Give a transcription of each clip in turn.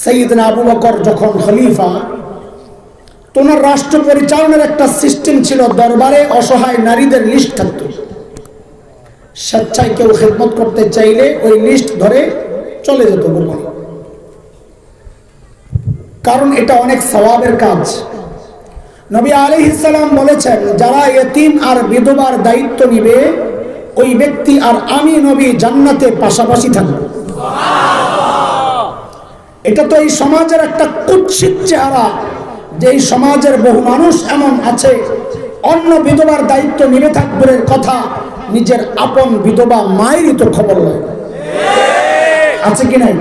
সাইয়েদনা আবু বকর যখন খলিফা, তোমার রাষ্ট্র পরিচালনার একটা সিস্টেম ছিল, দরবারে অসহায় নারীদের লিস্ট থাকত। স্বেচ্ছায় কেউ খেদমত করতে চাইলে ওই লিস্ট ধরে চলে যেত গোপনে, কারণ এটা অনেক সওয়াবের কাজ। নবী আলাইহিস সালাম বলেছেন, যারা ইতিম আর বিধবার দায়িত্ব নিবে ওই ব্যক্তি আর আমি নবী জান্নাতে পাশাপাশি থাকব। এটা তো এই সমাজের একটা কুৎসিত চেহারা, যে এই সমাজের বহু মানুষ এমন আছে অন্য বিধবার দায়িত্ব নিবে থাকবে কথা, নিজের আপন বিধবা মায়েরই তো খবর লয়। আছে কি নাই?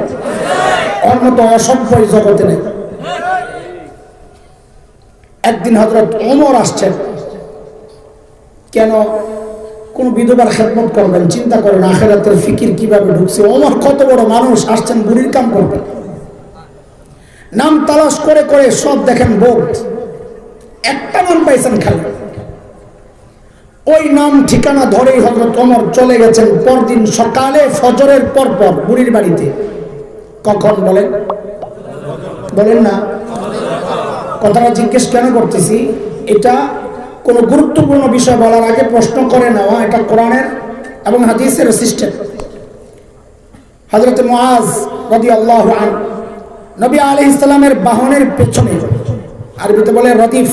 ওর মতো অসভ্য জগতে নেই। একদিন হযরত ওমর আসছেন, কেন কোন বিধবার খেদমত করবেন, চিন্তা করেন আখিরাতের ফিকির কিভাবে ঢুকছে। ওমর কত বড় মানুষ, আসছেন বুড়ির কাম করবেন। নাম তালাশ করে করে সব দেখেন বোর্ড, একটা নাম পাইছেন খালি। ওই নাম ঠিকানা ধরেই হযরত ওমর চলে গেছেন পরদিন সকালে ফজরের পর বুড়ির বাড়িতে। কখন বলেন? বলেন না। কথাটা জিজ্ঞেস কেন করতেছি, এটা কোনো গুরুত্বপূর্ণ বিষয় বলার আগে প্রশ্ন করে নেওয়া, এটা কোরআনের এবং হাদিসের সিস্টেম। হযরত মুআজ রাদিয়াল্লাহু আনহু নবী আলাইহিস সালামের বাহনের পেছনে, আরবিতে বলে রদিফ,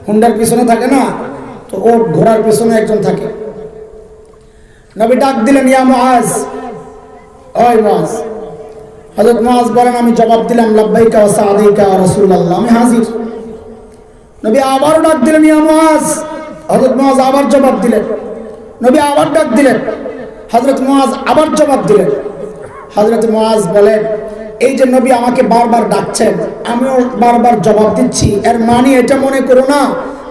হুন্ডার পিছনে থাকে না, তো ও ঘোড়ার পেছনে একজন থাকে। নবী ডাক দিলেন, ইয়া মুআজ, ওই মুআজ। হযরত মুআজ বলেন, আমি জবাব দিলাম, লাব্বাইকা ওয়া সাআদাইকা ইয়া রাসূলুল্লাহ, আমি হাজির। নবী আবার ডাক দিলেন, ইয়া মুআজ। হযরত মুআজ আবার জবাব দিলেন। নবী আবার ডাক দিলেন, হযরত মুআজ আবার জবাব দিলেন। হযরত মুআজ বলেন, এই যে নবী আমাকে বারবার ডাকছেন, আমিও বারবার জবাব দিচ্ছি, এর মানে এটা মনে করো না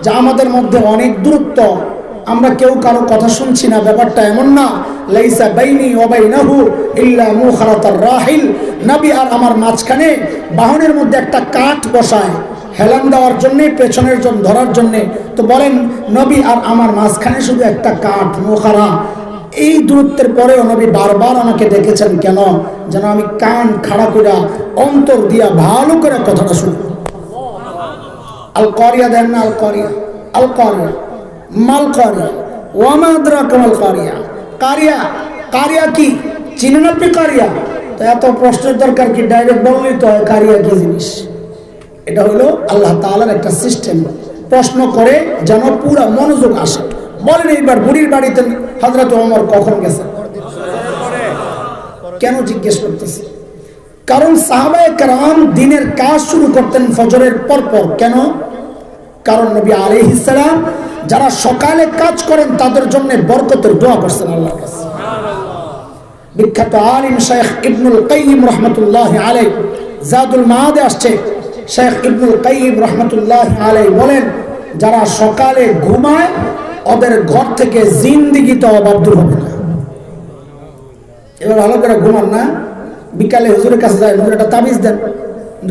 যে আমাদের মধ্যে অনেক দূরত্ব, আমরা কেউ কারো কথা শুনছি না, ব্যাপারটা এমন না। লাইসা বাইনি ওয়া বাইনাহু ইল্লা মুখারাতার রাহিল, নবী আর আমার মাঝখানে বাহনের মধ্যে একটা কাঠ বসায় হেলান দেওয়ার জন্য, পেছনের জন ধরার জন্য। তো বলেন, নবী আর আমার মাঝখানে শুধু একটা কাঠ, মুখারা। এই দূরত্বের পরেও নবী বারবার আমাকে ডেকেছেন কেন? যেন আমি কান খাড়া করে অন্তর দিয়া ভালো করে কথাটা শুনি। আল কারিয়া দেন না, আল কারিয়া, আল কারিয়া, মাল কারিয়া, ওয়া মা আদরাকা মাল কারিয়া। কারিয়া, কারিয়া কি চিনেন আপনি? কারিয়া তো এত প্রশ্নের দরকার কি? ডাইরেক্ট বললেই তো হয় কারিয়া কি জিনিস। এটা হলো আল্লাহ তাআলার একটা সিস্টেম, প্রশ্ন করে যেন পুরো মনোযোগ আসে। বলেন এইবার বুড়ির বাড়িতে হযরত ওমর কখন গেছে? কেন জিজ্ঞেস করতেছি? কারণ সাহাবায়ে কেরাম দিনের কাজ শুরু করতেন ফজরের পর। কেন? কারণ নবী আলাইহিস সালাম যারা সকালে কাজ করেন তাদের জন্য বরকতের দোয়া করছেন আল্লাহর কাছে। বিখ্যাত আলিম শেখ ইবনুল কাইয়িম রাহমাতুল্লাহি আলাইহি, জাদুল মাআদে আসছে, শেখ ইবনুল কাইয়িম রাহমাতুল্লাহি আলাইহি বলেন, যারা সকালে ঘুমায় ওদের ঘর থেকে জিন্দেগিতে অভাব দূর হবে না। এবার ভালো করে ঘুমান না, বিকালে হুজুরের কাছে যায়, হুজুর একটা তাবিজ দেন।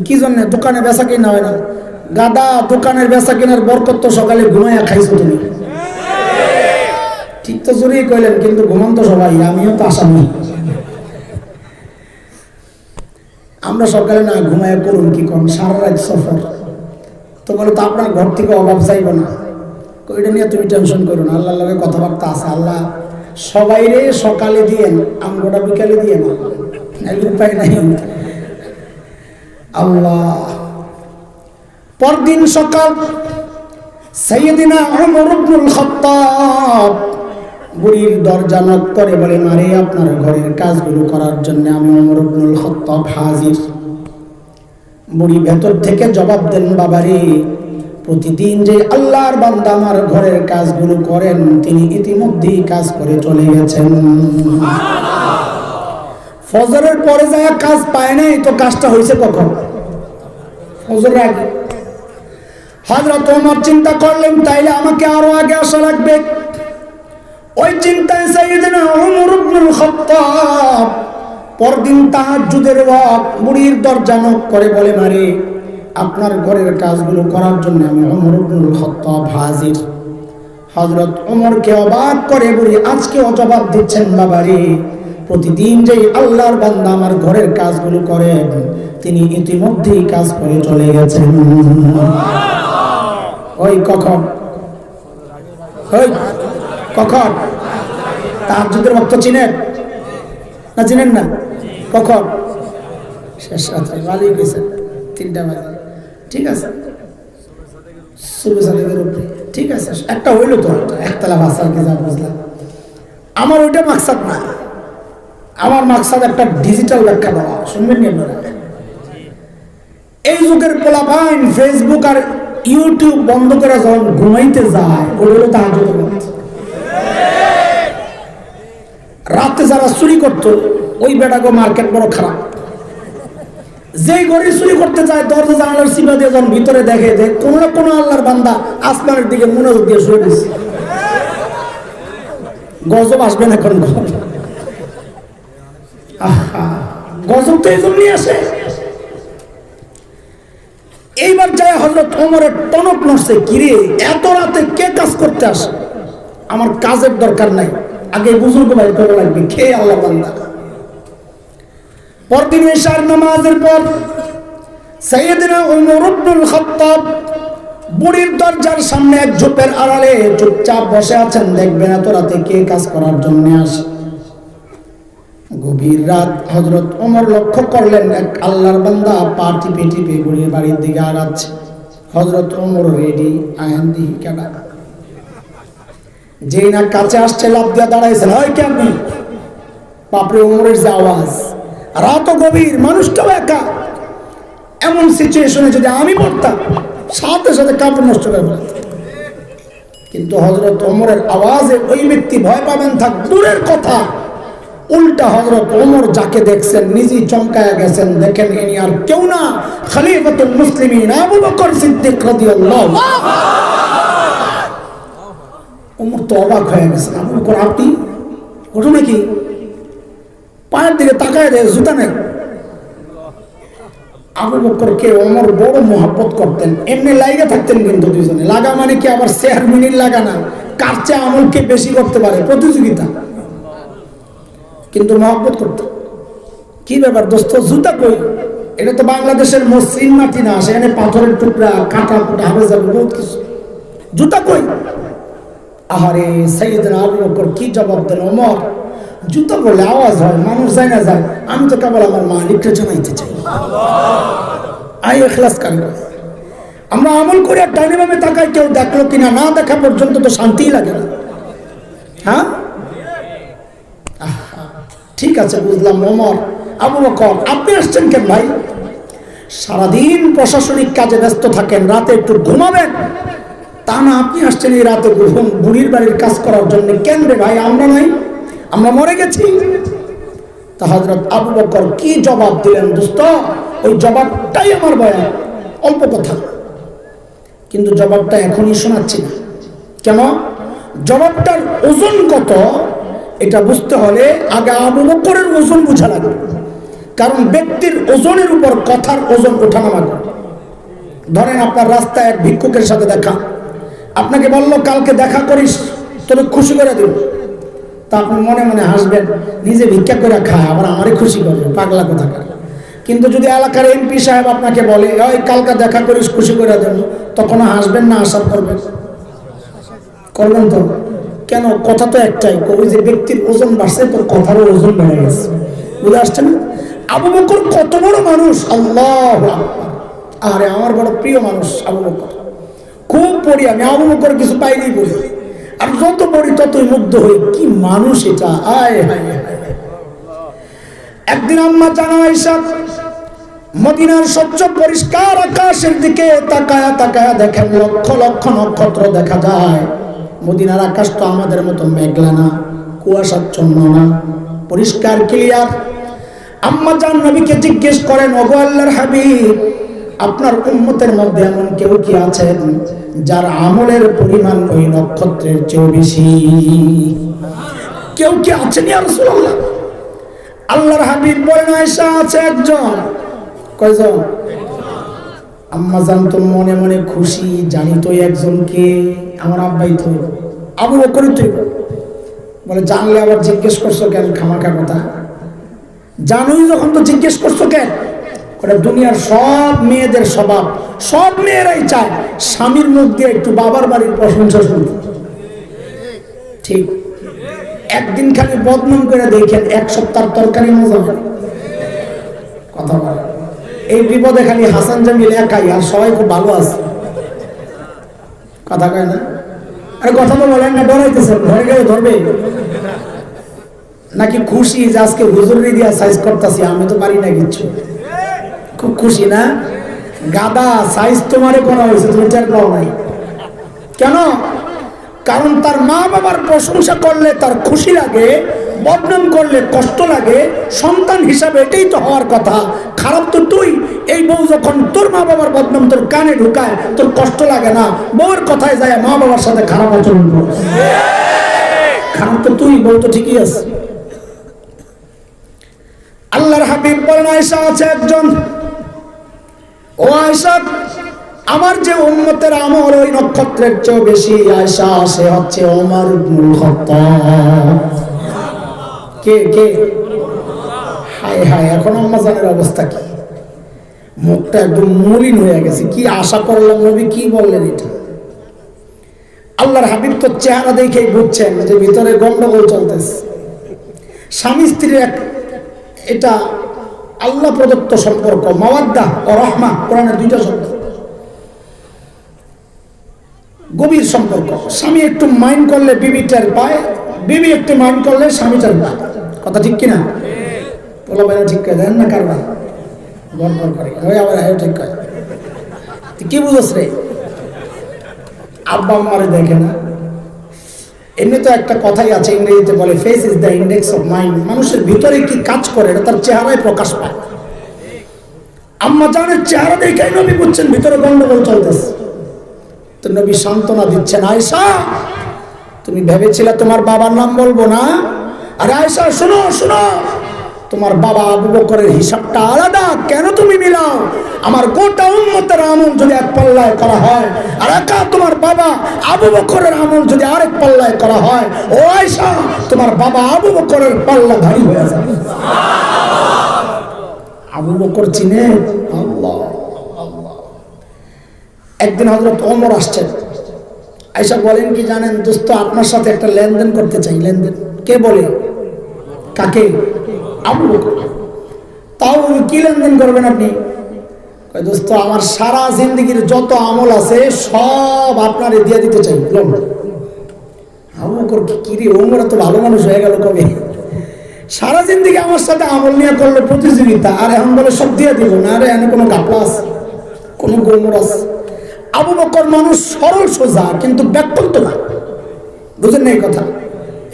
কি জন্য? দোকানে বেচা কিনা হয় না। গাদা, দোকানের বেচা কিনার বরকত তো সকালে ঘুমাইয়া খাইছো তুমি। ঠিক তো জোরেই কইলেন, কিন্তু ঘুমান তো সবাই, আমিও তো আসামি। আমরা সকালে না ঘুমাইয়া করুন কি কোন সারা রাত সফর, তো বলে তো আপনার ঘর থেকে অভাব চাইব না। ওইটা নিয়ে তুমি টেনশন করো না, আল্লাহর লগে কথাবার্তা আছে। আল্লাহ সবাইরে সকালে দিয়েন, আমগোটা বিকালে দিয়ে না, উপায় নাই। আল্লাহ পরদিন সকাল সাইয়েদিনা ওমর ইবনুল খাত্তাব বুড়ির দরজা নক করে বলে, মারে আপনার ঘরের কাজগুলো করার জন্য আমি ওমর ইবনুল খাত্তাব হাজির। বুড়ি ভেতর থেকে জবাব দেন, বাবারে প্রতিদিন যে আল্লাহর বান্দা আমার ঘরের কাজগুলো করেন, তিনি ইতিমধ্যেই কাজ করে চলে গেছেন। ফজরের পরে যায় কাজ পায় নাই, তো কাজটা হয়েছে কখন? ফজরের আগে। হযরত ওমর চিন্তা করলেন, তাইলে আমাকে আরো আগে আসা লাগবে। ওই চিন্তায় সাইয়েদনা ওমর ইবনুল খাত্তাব পরদিন তাহাজ্জুদের ওয়াক্ত বুড়ির দরজা নক করে বলে, মারে আপনার ঘরের কাজগুলো করার জন্য আমি ওমর ইবনুল খাত্তাব হাজির। হযরত ওমরকে অবাক করে বুড়ি আজকে জবাব দিচ্ছেন, বাবারে প্রতিদিন যে আল্লাহর বান্দা আমার ঘরের কাজগুলো করেন, তিনি ইতিমধ্যেই কাজ করে চলে গেছেন। ওই কখন তাহাজ্জুদের ওয়াক্ত চিনেন না? চিনেন না? কখন? শেষ রাত্রে। ভালোই গেছেন, 3টা বাজে। ঠিক আছে, ঠিক আছে, একটা হইলো তো, একতলা ভাষার কি যা বুঝলাম। আমার ওইটা মাকসাদ না, আমার মাকসাদ একটা ডিজিটাল ব্যাখ্যা দেওয়া। শুনবেন না? এই যুগের পোলাপাইন ফেসবুক আর ইউটিউব বন্ধ করে যখন ঘুমাইতে যায়, ওগুলো তাহাজ্জুদের ওয়াক্ত। রাতে যারা চুরি করতো, ওই বেটাকে মার্কেট বড় খারাপ। যেই ঘরে চুরি করতে যায়, দরজা জানালার সিপা দিয়ে যখন ভিতরে দেখে যে কোন না কোন আল্লাহর বান্দা আসমানের দিকে মনোযোগ দিয়ে শুয়ে দিচ্ছে, গজব আসবে না? কোন গজব তো এই জন্যই আসে। এইবার যায় হযরত ওমরের টনক নড়ছে, কিরে এত রাতে কে কাজ করতে আসে? আমার কাজের দরকার নাই, আগে বুজুর্গ ভাই করা লাগবে, খেয়ে আল্লাহ বান্দা। পরদিন ইশার নামাজের পর সাইয়েদনা ওমর ইবনুল খাত্তাব বুড়ির দরজার সামনে এক ঝোপের আড়ালে চুপচাপ বসে আছেন। দেখবেন এত রাতে কে কাজ করার জন্য আসে। গভীর রাত, হযরত ওমর লক্ষ্য করলেন এক আল্লাহর বান্দা পা টিপে টিপে বুড়ির বাড়ির দিকে আগাচ্ছে। হযরত ওমর রেডি, আয়ান দিহি কেডা। যেই না কাছে আসছে, লাফ দিয়া দাঁড়াইছেন। হয় কেমনি বাপরে, ওমরের যে আওয়াজ, রাতও গভীর, মানুষটাও একা। এমন সিচুয়েশনে যদি আমি পড়তাম, সাথে সাথে কাপড় নষ্ট করে ফেলতাম। কিন্তু হযরত ওমরের আওয়াজে ওই ব্যক্তি ভয় পাবেন থাক দূরের কথা, উল্টা হযরত ওমর যাকে দেখছেন নিজেই চমকায়া গেছেন। দেখেন ইনি আর কেউ না, খলিফাতুল মুসলিমিন আবু বকর সিদ্দিক রাদিয়াল্লাহু। ওমর তো অবাক হয়ে গেছেন। আবু বকর, আপনি? ঘটনা কি? পায়ের দিকে তাকায় দেয়, জুতা নেই। আবু বকরকে ওমর বড় মহব্বত করতেন, এমনি লাইগা থাকতেন কিন্তু দুজনে। লাগা মানে কি আবার চেয়ারম্যানের লাগা না, কার চেয়ে আমলকে বেশি করতে পারে, প্রতিযোগিতা। কিন্তু মহব্বত করত। কি ব্যাপার দোস্ত, জুতা কই? এটা তো বাংলাদেশের মসৃণ মাটি না, সেখানে পাথরের টুকরা, কাঁটা ফুটা হবে যাবে, বহুত কিছু। জুতা কই? আহারে সাইয়েদনা আবু বকর কি জবাব দেন, ওমর জুতা বলে আওয়াজ হয়, মানুষ যায় না যায়, আমি তো কেবল আমার মালিককে জানাইতে চাই। আই ইখলাস কারি। আমরা আমল করে ডাইনে বামে তাকাই, কেউ দেখলো কিনা, না দেখা পর্যন্ত তো শান্তিই লাগে না। হ্যাঁ, ঠিক আছে বুঝলাম। ওমর, আবু বকর আপনি আসছেন কেন ভাই? সারাদিন প্রশাসনিক কাজে ব্যস্ত থাকেন, রাতে একটু ঘুমাবেন, তা না আপনি আসছেন এই রাতে বুড়ির বাড়ির কাজ করার জন্য। কেন রে ভাই, আমরা নাই, আমরা মরে গেছি। তা হযরত আবু বকর কি জবাব দিলেন দোস্ত, ওই জবাবটাই আমার বয়ান। অল্প কথা, কিন্তু জবাবটা এখনই শোনাচ্ছি না। কেন? জবাবটার ওজন কত এটা বুঝতে হলে আগে আবু বকরের ওজন বোঝা লাগবে। কারণ ব্যক্তির ওজনের উপর কথার ওজন ওঠানামা করে। ধরেন আপনার রাস্তায় এক ভিক্ষুকের সাথে দেখা, আপনাকে বলল কালকে দেখা করিস, তোকে খুশি করে দেব। তা আপনি মনে মনে হাসবেন, নিজে ভিক্ষা করে খায়, আবার আমারই খুশি করবে, পাগলা কোথাকার। কিন্তু যদি এলাকার এমপি সাহেব আপনাকে বলে ওই কালকে দেখা করিস, খুশি করে দেব, তখন হাসবেন না আশা করবেন? করবেন তো। কেন? কথা তো একটাই, ওই যে ব্যক্তির ওজন বাড়ছে, তো কথারও ওজন বেড়ে গেছে। বুঝে আসছে না? আবু বকর কত বড় মানুষ, আল্লাহু আকবার। আরে আমার বড় প্রিয় মানুষ আবু বকর, খুব পড়ি আমি আবু বকর, কিছু পাইনি বলি, আর যত পড়ি ততই মুগ্ধ হই। কি মানুষ এটা, আয় হায় হায়। একদিন আম্মা জানা আয়েশা মদিনার স্বচ্ছ পরিষ্কার আকাশের দিকে তাকায়া তাকায়া দেখেন লক্ষ লক্ষ নক্ষত্র দেখা যায়। মদিনার আকাশ তো আমাদের মতো মেঘলা না, কুয়াশাচ্ছন্ন না, পরিষ্কার ক্লিয়ার। আম্মা জান নবীকে জিজ্ঞেস করেন, ওগো আল্লাহর হাবিব, আপনার উম্মতের মধ্যে এমন কেউ কি আছেন যার আমলের পরিমাণ ওই নক্ষত্রের চেয়ে বেশি? কেউ কি আছেন ইয়া রাসূলুল্লাহ? আল্লাহর হাবিব বলেন, আয়েশা আছে একজন। কয়জন? আম্মা জান তো মনে মনে খুশি, জানি তো একজনকে, আমার আব্বাই তো, আবু বকর তো। বলে জানলে আবার জিজ্ঞেস করছো কেন খামাখা কথা? জানোই যখন তো জিজ্ঞেস করছো কেন? দুনিয়ার সব মেয়েদের স্বভাব, সব মেয়েরাই চায় স্বামীর মুখ দিয়ে একটু বাবার বাড়ির প্রশংসা শুনতে। ঠিক, একদিন খালি বদনাম করে দেখেন, এক সপ্তাহ তরকারি মজা হয়। কথা বলে এই বিপদে খালি হাসান জামিল একাই, আর সবাই খুব ভালো আছে। কথা কয় না? আরে কথা তো বলেন না, ডরাইতেছেন, ধরে গেলে ধরবে নাকি? খুশি যে আজকে হুজুরি দিয়া সাইজ করতেছি, আমি তো পারি না কিচ্ছু। খুব খুশি না? গাদা সাইজ তোমারে করা হয়েছে, তুমি টের পাও নাই কেন? কারণ তার মা বাবার প্রশংসা করলে তার খুশি লাগে, বদনাম করলে কষ্ট লাগে। সন্তান হিসাবে এটাই তো হওয়ার কথা। খারাপ তো তুই। এই বউ যখন তোর মা বাবার বদনাম তোর কানে ঢুকায়, তোর কষ্ট লাগে না? বউয়ের কথায় যায় মা বাবার সাথে খারাপ আচরণ করে, খারাপ তো তুই, বউ তো ঠিকই আছে। আল্লাহর হাবিব বলেন, আয়েশা আছে একজন, ও আয়েশা, আমার যে উম্মতের আমল ওই নক্ষত্রের চেয়ে বেশি। আয়েশা, সে হচ্ছে ওমর ইবনুল খাত্তাব। কে কে? হায় হায়, এখন আম্মা জানের অবস্থা কি? মুখটা একদম মলিন হয়ে গেছে। কি আশা করলাম নবী কি বললেন এটা? আল্লাহর হাবিব তো চেহারা দেখেই বুঝছেন যে ভিতরে গন্ডগোল চলতেছে। স্বামী স্ত্রীর এক, এটা আল্লাহ প্রদত্ত সম্পর্ক, মাওয়াদ্দা ও রাহমা, কোরআনের দুইটা শব্দ, গভীর সম্পর্ক। স্বামী একটু মাইন্ড করলে বিবি টের পায়, বিবি একটু মাইন্ড করলে স্বামী টের পায়। কথা ঠিক কিনা? বলো ভাই, ঠিক করে দেন না কারবার গড়বড় করে আবার ঠিক করে। কি বুঝোস রে? আব্বা আম্মারে দেখে না? এমনি তো একটা কথাই আছে, ইংরেজিতে বলে face is the index of mind. মানুষের ভিতরে কি কাজ করে এটা তার চেহারায় প্রকাশ পায়। আম্মা জানের চেহারা দেখেই নবী বুঝছেন ভিতরে গন্ডগোল চলতেছে। তো নবী সান্ত্বনা দিচ্ছেন, আয়েশা, তুমি ভেবেছিলে তোমার বাবার নাম বলবো না? আরে আয়েশা, শোনো শোনো, তোমার বাবা আবু বকরের হিসাবটা আলাদা, কেন তুমি মিলাও? আমার গোটা উম্মতের আমল যদি এক পাল্লায় করা হয়, আর একা তোমার বাবা আবু বকরের আমল যদি আরেক পাল্লায় করা হয়, ও আয়েশা, তোমার বাবা আবু বকরের পাল্লা ভারী হয়ে যাবে। আবু বকর চিনে? আল্লাহ আল্লাহ। একদিন হযরত ওমর আসছেন, আয়েশা বলেন কি জানেন দোস্ত, আপনার সাথে একটা লেনদেন করতে চাই। লেনদেন? কে বলে? কাকে? আবু বকর। তাও কি লেনদেন করবেন আপনি? কয় দোস্ত, আমার সারা জিন্দেগির যত আমল আছে সব আপনারে দিয়ে দিতে চাই। আবু বকর কি রে, ওমর তো ভালো মানুষ হয়ে গেল কবে? সারা জিন্দেগি আমার সাথে আমল নিয়ে করলো প্রতিযোগিতা, আর এখন বলে সব দিয়ে দিব না? আরে এনে কোনো গাপলা আছে, কোনো গোমর আছে? আবু বকর মানুষ সরল সোজা, কিন্তু ব্যাকপন্ত না। বুঝেন না এই কথা?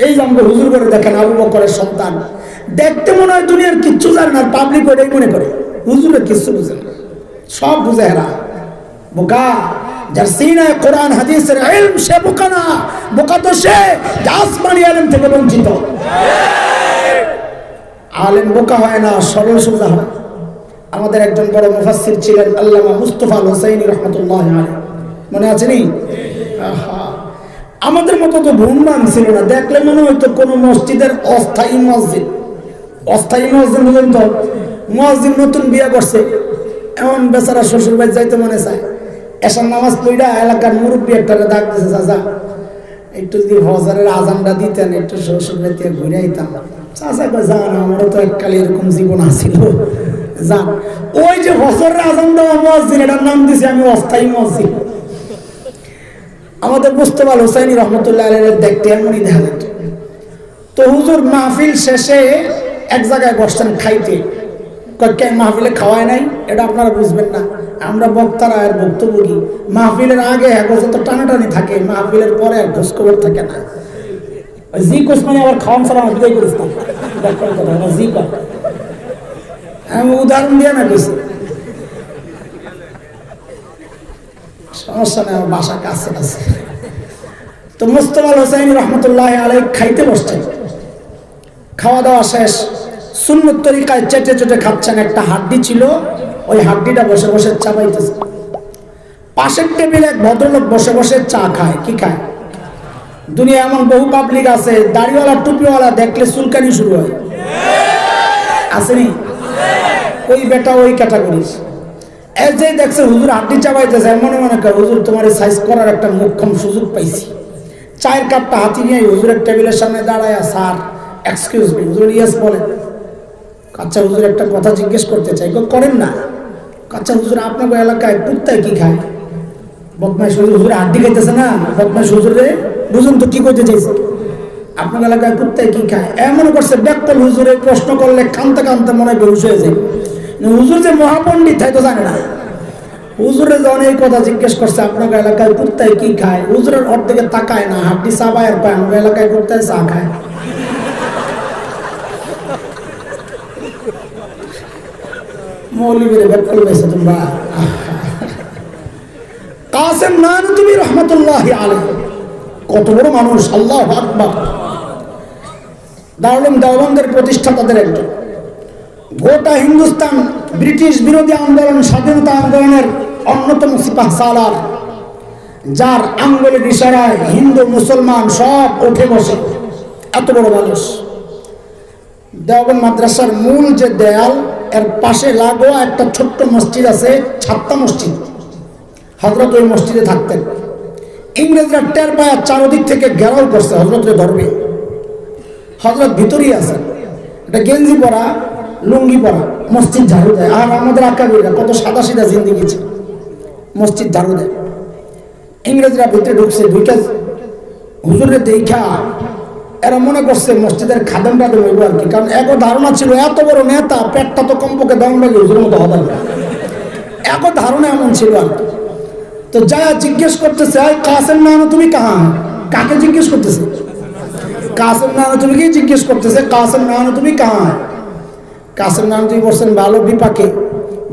এই যে আমরা হুজুর করে দেখেন, আবু বকরের সন্তান, দেখতে মনে হয় দুনিয়ার কিচ্ছু জানে না, পাবলিক ওইটাই মনে করে হুজুরের কিচ্ছু বুঝে না, সব বুঝে হেরা। বোকা যার সিনায় কোরআন হাদিসের ইলম, সে বোকা না। বোকা তো সে যে আসমানি ইলম থেকে বঞ্চিত। আলেম বোকা হয় না, সরল সোজা হয়। আমাদের একজন বড় মুফাসসির ছিলেন আল্লামা মুস্তাফা আল হুসাইনি রাহমাতুল্লাহি আলাইহি, মনে আছে নি? আমাদের মতো তো ভুনবান ছিল না, দেখলে মনে হয়তো কোন মসজিদের অস্থায়ী মসজিদ। অস্থায়ী মসজিদ বলেন তো, মসজিদ নতুন বিয়ে করছে, এমন বেচারা শ্বশুর বাড়ি যাইতে মনে চায়। এসার নামাজ পড়া এলাকার মুরব্বী একটা ডাক দিয়েছে, চাচা একটু যদি ফজরের আজানটা দিতেন, একটু শ্বশুর বাড়িতে ঘুরে আইতাম। চাচা কয়, যান, আমারও তো এককালে এরকম জীবন আছিল, যান। ওই যে ফজরের আজান দেওয়া মসজিদ, এটার নাম দিয়েছি আমি অস্থায়ী মসজিদ। আমাদের মুস্তাফা আল হুসাইনি রহমতুল্লাহ আলাইহি দেখতে এমনই দেখা যেত। তো হুজুর মাহফিল শেষে এক জায়গায় বসছেন খাইতে। মাহফিলে খাওয়ায় নাই, এটা আপনারা বুঝবেন না, আমরা বক্তারা আর ভুক্তভোগী। মাহফিলের আগে যত টানাটানি থাকে, মাহফিলের পরে আর খোঁজখবর থাকে না। জি কোষ মানে আবার খাওয়ান ছাড়া আমি বিদায় করেছিলাম, জি কর, আমি উদাহরণ দিয়ে না কিছু, সমস্যা নেই, আমার বাসা কাছে আছে। তো মুস্তাফা আল হুসাইনি রহমতুল্লাহি আলাইহি খাইতে বসছেন। খাওয়া দাওয়া শেষ, সুন্নত তরিকায় চেটে চেটে খাচ্ছেন। একটা হাড্ডি ছিল, ওই হাড্ডিটা বসে বসে চাবাইতেছে। পাশের টেবিলে এক ভদ্রলোক বসে বসে চা খায়। কি খায়? দুনিয়া এমন বহু পাবলিক আছে, দাড়িওয়ালা টুপিওয়ালা দেখলে চুলকানি শুরু হয়, আসেনি? ওই বেটা ওই ক্যাটাগরির। এই যে দেখছে হুজুর হাড্ডি চাবাইতেছে, মনে মনে করে হুজুর তোমার সাইজ করার একটা মোক্ষম সুযোগ পাইছি। চায়ের কাপটা হাতি নিয়ে হুজুরের টেবিলের সামনে দাঁড়ায়, স্যার এক্সকিউজ মি। হুজুর ইয়েস বলেন। আচ্ছা হুজুর একটা কথা জিজ্ঞেস করতে চাই। করেন না। আচ্ছা হুজুর আপনার এলাকায় কুত্তায় কি খায়? বদমাইশ হুজুর, হুজুরে হাড্ডি খাইতেছে না, বদমাইশ হুজুরে বুঝুন তো কি করতে চাইছে। আপনার এলাকায় কুত্তায় কি খায়? এমন করছে ব্যাককল হুজুরে প্রশ্ন করলে কানতে কানতে মনে হয় বেহুশ হয়ে যায়। হুজুর যে মহাপণ্ডিত তাই তো জানে না। হুজুরে যখন এই কথা জিজ্ঞেস করছে আপনার এলাকায় কুত্তায় কি খায়, হুজুরের অর্ধেকে তাকায় না, হাড্ডি চাবায় আর পায় আমার এলাকায় কুত্তায় চা খায়। মৌলবীরে ব্যাককল হয়েছে তোমরা। কাসেম নানতুবি রহমাতুল্লাহি আলাইহি কত বড় মানুষ, আল্লাহু আকবার। দারুল দেওবন্দের প্রতিষ্ঠাতাদের একজন। গোটা হিন্দুস্তান ব্রিটিশ বিরোধী আন্দোলন, স্বাধীনতা আন্দোলনের অন্যতম সিপাহ সালার, যার আঙ্গুলের ইশারায় হিন্দু মুসলমান সব উঠে বসে, এত বড় মানুষ। দেওবন্দ মাদ্রাসার মূল যে দেয়াল, এর পাশে লাগোয়া একটা ছোট্ট মসজিদ আছে, ছাত্তা মসজিদ। হযরত ওই মসজিদে থাকতেন। ইংরেজরা টের পায় চারদিক থেকে ঘেরাও করছে, হযরতকে ধরবে। হযরত ভিতরেই আছে, এটা গেঞ্জি পরা, লুঙ্গি পরা, মসজিদ ঝাড়ু দেয়। আর আমাদের আকাবিরা কত সাদা সিধা জিন্দেগি ছিল, মসজিদ ঝাড়ু দেয়। ইংরেজরা ভিতরে ঢুকছে, ঢুকে হুজুরের দেখা এরা মনে করছে মসজিদের খাদেম টাদেম হইব আর কি। কারণ এক ধারণা ছিল এত বড় নেতা, পেটটা তো কমপক্ষে দম লাগে হুজুরের মতো হবে না, এক ধারণা এমন ছিল আর কি। তো যা জিজ্ঞেস করতেছে, কাসেম নানু তুমি কাহা? কাকে জিজ্ঞেস করতেছে? কাসেম নানু তুমি কি জিজ্ঞেস করতেছে? কাসেম নানু তুমি কাহা? কাসেম নানু তুমি বলছেন ভালো বিপাকে।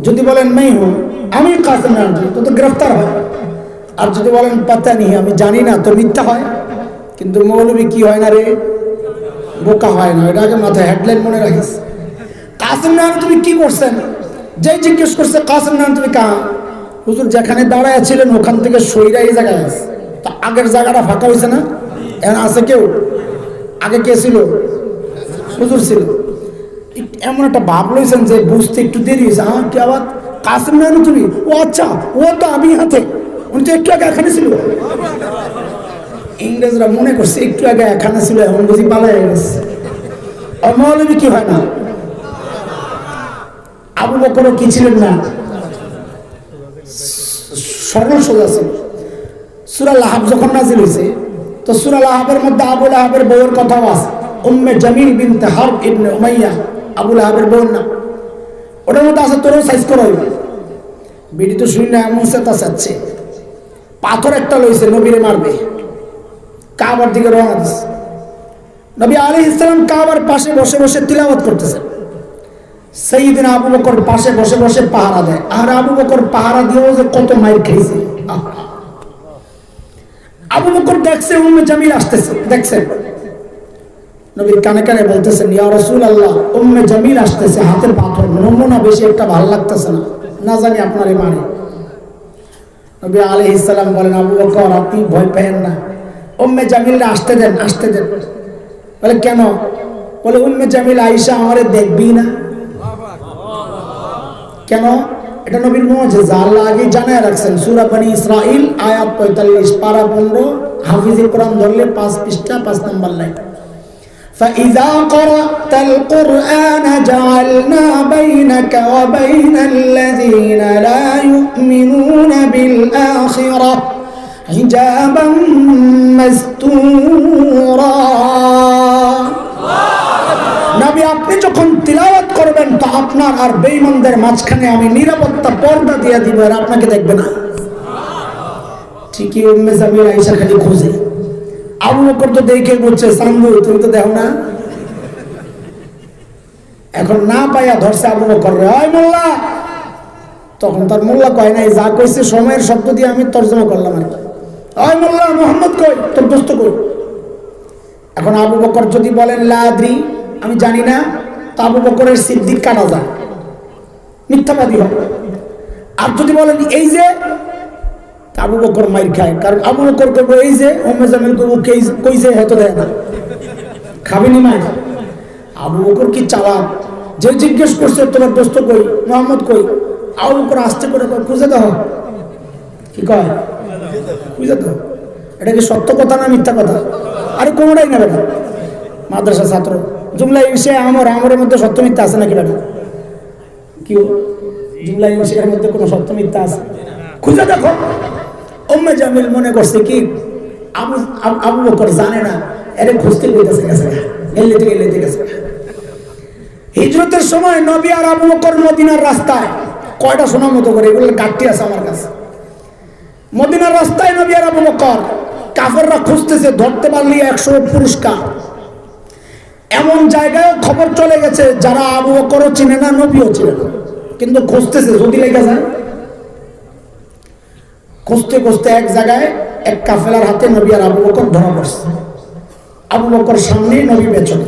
যদি বলেন নাই হুম, আমি কাসেম নানু, তো গ্রেফতার হয়। আর যদি বলেন পাতা নেই, আমি জানি না, তো মিথ্যা হয়। কিন্তু মৌলবী কি হয় না রে, বোকা হয় না। এটা আগে মাথায় হেডলাইন মনে রাখিস। কাসেম নানু তুমি কি করছেন? যে জিজ্ঞেস করছে কাসেম নানু তুমি কাহা, হুজুর যেখানে দাঁড়ায় ছিলেন ওখান থেকে সইরা এই জায়গায় আছে। তা আগের জায়গাটা ফাঁকা হয়েছে না? এখন আছে কেউ? আগে কে ছিল? হুজুর ছিল। এমন একটা ভাব লইছেন যে বুঝতে একটু দেরি হয়েছে। হ্যাঁ কি আবার কাসেম নানু তুমি? ও আচ্ছা, ও তো আমি হাতে, উনি তো একটু আগে এখানে ছিল। ইংরেজরা মনে করছে একটু আগে এখানে ছিল, এখন বুঝি পালাই গেছে। আর মৌলবী কি হয় না? আবু বকরও কি ছিলেন না? সরল সোজা ছিল। সূরা লাহাব যখন নাযিল হয়েছে, তো সূরা লাহাবের মধ্যে আবু লাহাবের বউয়ের কথাও আছে। উম্মে জামিল বিনতে হারব ইবনে উমাইয়া, আবু লাহাবের বউর নাম। ওটার মধ্যে আছে তোরও সাইজ করা হইবে। বিডি তো শুনি না, এমন সেটা চাচ্ছে। পাথর একটা লইছে, নবীরে মারবে। কাবার দিকে রওনা দিচ্ছে। নবী আলাইহিস সালাম কাবার পাশে বসে বসে তিলাওয়াত করতেছেন। সাইয়েদনা আবু বকর পাশে বসে বসে পাহারা দেয়। আর আবু বকর পাহারা দিয়েও যে কত মাইর খেয়েছে। আবু বকর দেখছে উম্মে জামিল আসতেছে, দেখছেন নবীর কানে কানে বলতেছেন, ইয়া রাসূলুল্লাহ উম্মে জামিল আসতেছে, হাতের পাথর নমুনা বেশি একটা ভালো লাগতেছে না, না জানি আপনারে মানে। নবী আলাইহিস সালাম বলেন, আবু বকর আপনি ভয় পেয়েন না, উম্মে জামিলকে আসতে দেন, আসতে দেন। বলে কেন? বলে উম্মে জামিল আয়েশা আমারে দেখবি না। কেন? এটা নবীর মুজিজা, আল্লাহ আগে জানায় রাখছেন। সূরা বনী ইসরাইল আয়াত 45 পারা 15, হাফিজে কোরআন ধরলে 5 পৃষ্ঠা 5 নম্বর লাইন। فإذا قرأت القرآن جعلنا بينك وبين الذين لا يؤمنون بالآخرة حجابا مستورا। নবী আপনি যখন তিলাওয়াত করবেন তো আপনার আর বেঈমানদের মাঝখানে আমি নিরাপত্তা পর্দা দিয়ে দিব, আর আপনাকে দেখবে না। ঠিকই উম্মে জামিল আয়েশা খালি খোঁজে। আবু বকর তো দেখে বলছে, সান্দু তুমি তো দেখো না। এখন না পাইয়া ধরছে আবু বকর রে, ওই মোল্লা। তখন তার মোল্লা কয় নাই, যা কইছে সময়ের শব্দ দিয়ে আমি তর্জমা করলাম আর কি। ওই মোল্লা মুহাম্মদ কই, তোর দোস্ত কই? এখন আবু বকর যদি বলেন লা আদরি, আমি জানি না, তো আবু বকরের সিদ্দিক কাটা যায়, মিথ্যাবাদী হবে। আর যদি বলেন এই যে, আবু বকর মাইর খায়। কারণ আবু বকর করবো এই যে, উম্মে জামিল করবো কইছে, হয়তো দেয় না, খাবেনি মাইর। আবু বকর কি চালাক, যে জিজ্ঞেস করছে তোমার দোস্ত কই, মোহাম্মদ কই, আবু বকর আস্তে করে কয় খুঁজে দাও। কি কয়? খুঁজে দাও। এটা কি সত্য কথা না মিথ্যা কথা? আরে কোনোটাই না বেটা, মাদ্রাসা ছাত্র জুমলা ইনশা আমরের মধ্যে সত্য মিথ্যা আছে নাকি বেটা? কি জুমলা ইনশার মধ্যে কোনো সত্য মিথ্যা আছে? খুঁজে দেখো। উম্মে জামিল মনে করছে কি আবু বকর জানে না, এরে খুঁজতে কইতেছে গেছে, এলেতে গেছে। হিজরতের সময় নবী আর আবু বকর মদিনার রাস্তায়, কয়টা শোনার মতো করে, এগুলো গাঠটি আছে আমার কাছে। মদিনার রাস্তায় নবী আর আবু বকর, কাফেররা খুঁজতেছে, ধরতে পারলি 100 পুরস্কার। এমন জায়গায় খবর চলে গেছে যারা আবু বকরও চিনে না, নবীও চিনে না, কিন্তু খুঁজতেছে, যদি লেগে যায়। খুঁজতে খুঁজতে এক জায়গায় এক কাফেলার হাতে নবী আর আবু বকর ধরা পড়ছে। আবু বকর সামনে, নবী পেছনে।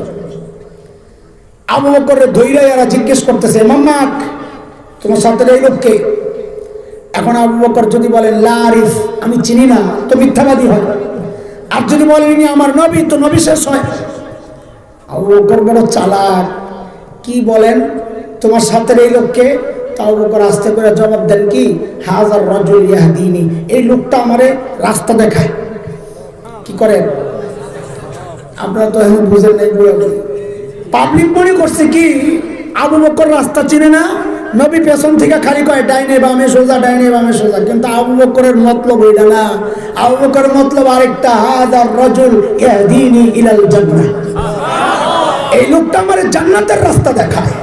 আবু বকরের ধৈর্য এরা জিজ্ঞেস করতেছে, মাম্মাক তোমার সাথে এই লোককে? এখন আবু বকর যদি বলেন লা আরিফ, আমি চিনি না, তো মিথ্যাবাদী হয়। আর যদি বলেন ইনি আমার নবী, তো নবী শেষ হয়। আবু বকর বড় চালাক, কি বলেন তোমার সাথে এই লোককে? তো আবু বকর আস্তে করে জবাব দেন কি, হাজার রাজুল ইয়াহদিনি, এই লোকটা আমারে রাস্তা দেখায়। কি করেন আপনারা তো এখন বুঝেন নাই। পাবলিক মনে করছে কি আবু বকর রাস্তা চিনে না, নবী পেছন থেকে খালি কয় ডাইনে বামে সোজা, ডাইনে বামে সোজা। কিন্তু আবু বকরের মতলব ওইটা না, আবু বকরের মতলব আরেকটা, হাজার রাজুল ইয়াহদিনি ইলাল জান্নাহ, এই লোকটা আমারে জান্নাতের রাস্তা দেখায়।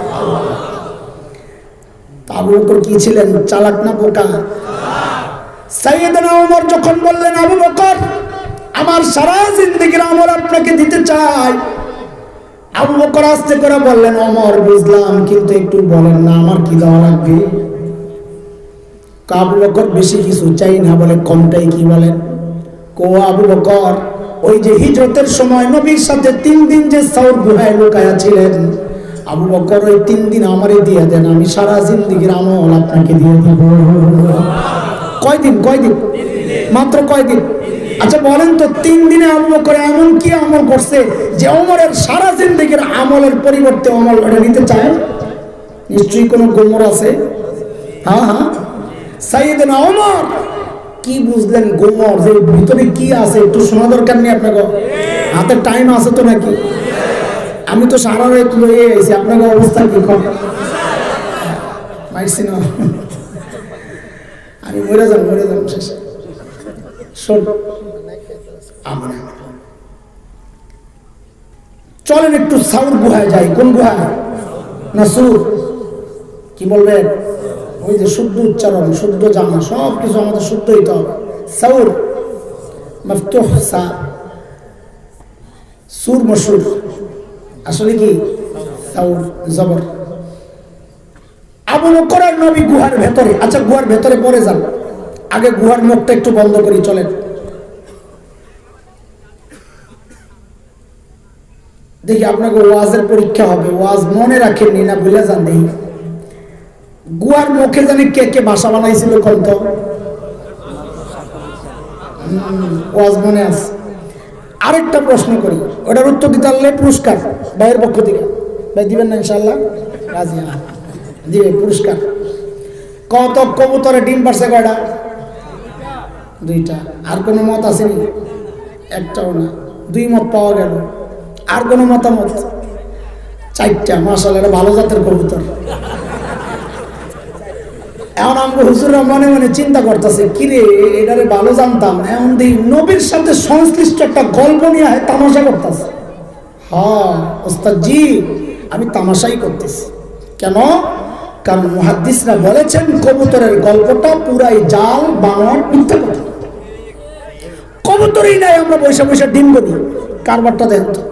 আবু বকর কি ছিলেন, চালাক না বোকা? সাইয়েদনা ওমর যখন বললেন আবু বকর আমার সারা জিন্দেগির আমল আপনাকে দিতে চাই, আবু বকর আস্তে করে বললেন, ওমর বুঝলাম, কিন্তু একটু বলেন না আমার কি দেওয়া লাগবে? আবু বকর বেশি কিছু চাই না, বলে কমটাই কি বলেন? কো আবু বকর, ওই যে হিজরতের সময় নবীর সাথে 3 দিন যে সাউর গুহায় লুকায়া ছিলেন, আবু বকর ওই 3 দিন আমারে দিয়ে দেন, আমি সারা জিন্দেগির আমল আপনাকে দিয়ে দেব। কয়দিন? মাত্র কয়দিন? আচ্ছা বলেন তো, 3 দিনে আবু বকর এমন কি আমল করছে যে ওমরের সারা জিন্দেগির আমলের পরিবর্তে ওমর ওটা নিতে চায়? নিশ্চয়ই কোনো গোমর আছে। হ্যাঁ, সাইয়েদনা ওমর কি বুঝলেন গোমর, যে ভিতরে কি আছে একটু শোনা দরকার নেই আপনাকে? হাতে টাইম আছে তো নাকি? আমি তো সারা রাত লয়ে গেছি, আপনাকে অবস্থা কি কম মাইছি না? আমি মরে যাব শেষে। শোন, চলেন একটু সাউর গুহায় যাই। কোন গুহা? না সুর? কি বলবেন? ওই যে শুদ্ধ উচ্চারণ, শুদ্ধ জানা, সব কিছু আমাদের শুদ্ধ হইতে হবে। সাউর মফতুহ সা, সুর মশুর, আসলে কি সাউর জবর। আবু বকর আর নবী গুহার ভেতরে। আচ্ছা গুহার ভেতরে পরে যান, আগে গুহার মুখটা একটু বন্ধ করি, চলেন। দেখি আপনাকে ওয়াজের পরীক্ষা হবে, ওয়াজ মনে রাখেননি না ভুলে যান। দেখি গুহার মুখে জানি কে কে বাসা বানাইছিল কত? ওয়াজ মনে আছে। আরেকটা প্রশ্ন করি, ওটার উত্তর দিতে পারলে পুরস্কার ভাইয়ের পক্ষ থেকে। ভাই দিবেন না ইনশাল্লাহ? রাজি? দিবে পুরস্কার। কত কবুতরে ডিম পারছে কয়টা? 2টা। আর কোনো মত আসেনি? একটাও না। 2 মত পাওয়া গেল। আর কোনো মতামত? 4টা। মাশাআল্লাহ, এটা ভালো জাতের কবুতর। এখন আমরা হুজুররা মনে মনে চিন্তা করতেছে, কিরে এটারে ভালো জানতাম, এমন দিই নবীর সাথে সংশ্লিষ্ট একটা গল্প নিয়ে তামাশা করতেছে। হ্যাঁ ওস্তাদ জি, আমি তামাশাই করতেছি। কেন? কারণ মুহাদ্দিসরা বলেছেন কবুতরের গল্পটা পুরাই জাল, বানোয়াট, মিথ্যা কথা। কবুতরই নাই, আমরা বৈশা বৈশা ডিম বলি। কারবারটা দেখেন তো।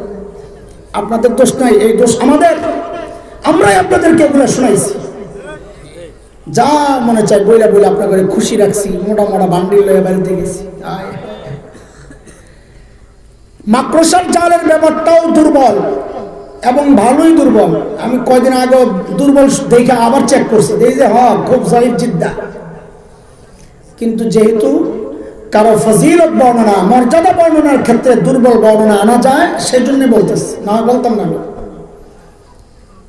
আপনাদের দোষ নাই, এই দোষ আমাদের। আমরাই আপনাদেরকে এগুলো শোনাইছি। যা মনে চাই বইলা বইলে আপনাকে খুশি রাখছি, মোটা মোটা বান্ডিল লয়ে বাড়িতে গেছি। মাকড়সার জালের ব্যাপারটাও দুর্বল, এবং ভালোই দুর্বল। আমি কয়দিন আগে দুর্বল দেখে আবার চেক করছি, দেখি যে খুব জয়ীফ জিদ্দা। কিন্তু যেহেতু কারো ফজিলত বর্ণনা, মর্যাদা বর্ণনার ক্ষেত্রে দুর্বল বর্ণনা আনা যায়, সেজন্য বলতেছি, না বলতাম না।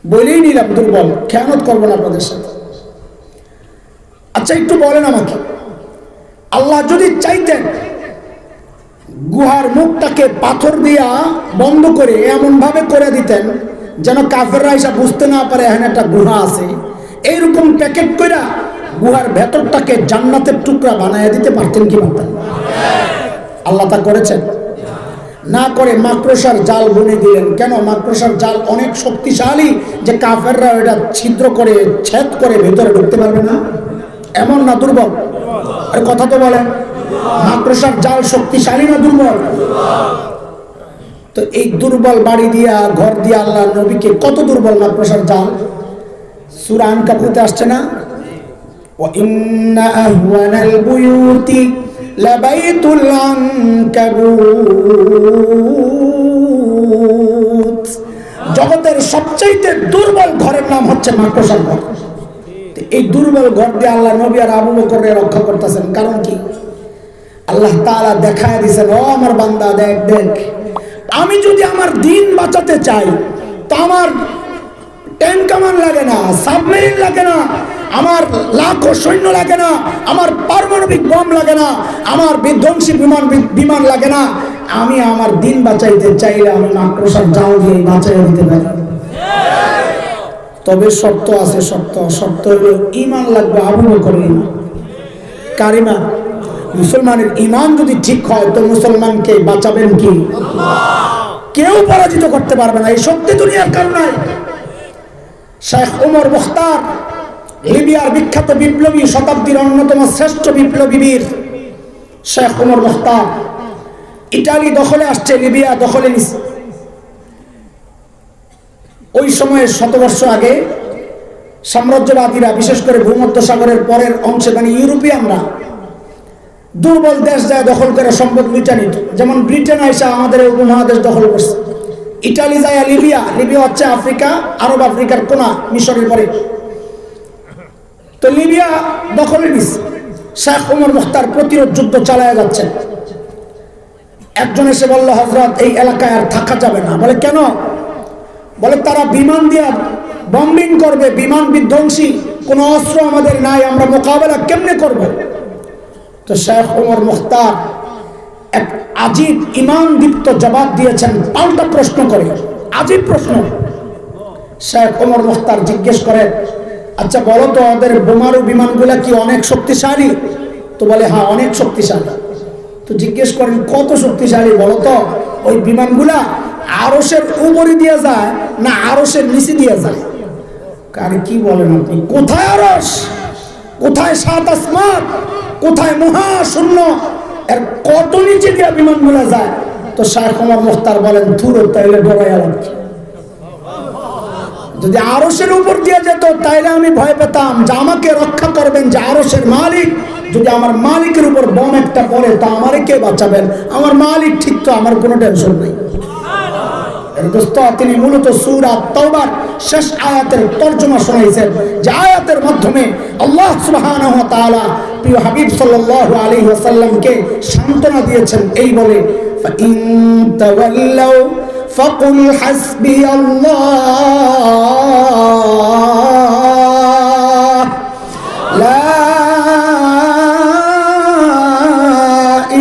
বলেই নিলাম দুর্বল, খেয়ানত করবো না আপনাদের সাথে। আচ্ছা একটু বলেন আমাকে, আল্লাহ যদি চাইতেন গুহার মুখটাকে পাথর দিয়া বন্ধ করে এমন ভাবে করে দিতেন যেন কাফেররা এসে বুঝতে না পারে এখানে একটা গুহা আছে, এইরকম প্যাকেট কইরা গুহার ভেতরটাকে জান্নাতের টুকরা বানায় দিতে পারতেন কি পারতেন? আল্লাহ তা করেছেন? না করে মাকড়সার জাল বুনে দিলেন। কেন? মাকড়সার জাল অনেক শক্তিশালী যে কাফেররা এটা ছিদ্র করে ছেদ করে ভেতরে ঢুকতে পারবে না। এমন না দুর্বল? আরে কথা তো বলেন, মাকড়সার জাল শক্তিশালী না দুর্বল? তো এই দুর্বল বাড়ি দিয়া ঘর দিয়া আল্লাহ নবীকে কত দুর্বল মাকড়সার জাল। সূরা আনকাবুতে আসছে না, ওয়া ইন্না আহওয়ানাল বুয়ুতি লাবাইতুল আনকাবুত। জগতের সবচেয়ে দুর্বল ঘরের নাম হচ্ছে মাকড়সার ঘর। এই দুর্বল ঘর দিয়ে আল্লাহ নবী আর আবু বকরকে রক্ষা করতেছেন। কারণ কি? আল্লাহ তাআলা দেখায় দিয়েছেন, ও আমার বান্দা দেখ দেখ, আমি যদি আমার দিন বাঁচাতে চাই তো আমার ট্যাঙ্ক কামান লাগে না, সাবমেরিন লাগে না, আমার লাখো সৈন্য লাগে না, আমার পারমাণবিক বম লাগে না, আমার বিধ্বংসী বিমান লাগে না। আমি আমার দিন বাঁচাইতে চাইলে আমি মাকড়সার জাল দিয়ে বাঁচাইয়া দিতে পারি। তবে শর্ত আছে, শর্ত হলো ঈমান লাগবে আবু বকরের ঈমান। কার ঈমান? মুসলমানের ঈমান যদি ঠিক হয় তো মুসলমানকে বাঁচাবেন কি? কেউ পরাজিত করতে পারবে না, এই শক্তি দুনিয়ার কারণ নাই। শেখ ওমর মুখতার, লিবিয়ার বিখ্যাত বিপ্লবী, শতাব্দীর অন্যতম শ্রেষ্ঠ বিপ্লবী বীর শেখ ওমর মুখতার, ইটালি দখলে আসছে, লিবিয়া দখলে নিচ্ছে। ওই সময়ে 100 বর্ষ আগে সাম্রাজ্যবাদীরা, বিশেষ করে ভূমধ্যসাগরের পরের অংশে মানে ইউরোপিয়ানরা দুর্বল দেশ যায় দখল করে সম্পদ লুটে নিত। যেমন ব্রিটেন আইসা আমাদের উপমহাদেশ দখল করছে, ইটালি যায় লিবিয়া, লিবিয়া হচ্ছে আফ্রিকা, আরব আফ্রিকার কোনা, মিশরের পরে। তো লিবিয়া দখলে নিচ্ছে। শেখ ওমর মুখতার প্রতিরোধ যুদ্ধ চালায় যাচ্ছেন। একজন এসে বলল, হযরত এই এলাকায় আর থাকা যাবে না। বলে কেন? বলে তারা বিমান দিয়ে বম্বিং করবে, বিমান বিধ্বংসী, কোনো অস্ত্র আমাদের নাই, আমরা মোকাবেলা কেমনে করব? তো শেখ ওমর মুখতার এক আজীব ঈমান দীপ্ত জবাব দিয়েছেন, পাল্টা প্রশ্ন করে, আজীব প্রশ্ন। শেখ ওমর মুখতার জিজ্ঞেস করে, আচ্ছা বলো তো ওদের বোমারু বিমানগুলা কি অনেক শক্তিশালী? তো বলে হ্যাঁ অনেক শক্তিশালী। তো জিজ্ঞেস করেন কত শক্তিশালী বলো তো? ওই বিমানগুলা আরশের উপরে দিয়ে যায় না আরশের নিচে দিয়ে যায়? কার কি বলেন আপনি? কোথায় আরশ, কোথায় সাত আসমান, কোথায় মহাশূন্য, এর কত নিচে দিয়ে বিমানগুলা যায়? তো শেখ ওমর মুখতার বলেন, ধুরো তাইলে ডরাইয়া লাগছে। যদি আরশের উপর দিয়ে যেত তাইলে আমি ভয় পেতাম যে আমাকে রক্ষা করবেন যে আরশের মালিক। যদি আমার মালিকের উপর বম একটা পড়ে তা আমারে কে বাঁচাবেন? আমার মালিক ঠিক, তো আমার কোনো টেনশন নেই। দোস্ত, তিনি মূলত সূরা তাওবার শেষ আয়াতের তরজমা শোনাইছেন, যে আয়াতের মাধ্যমে আল্লাহ সুবহানাহু ওয়া তাআলা প্রিয় হাবিব সাল্লাল্লাহু আলাইহি ওয়াসাল্লামকে সান্ত্বনা দিয়েছেন এই বলে, ফাইন তাওয়াল্লাউ ফাকুল হাসবিয়াল্লাহ লা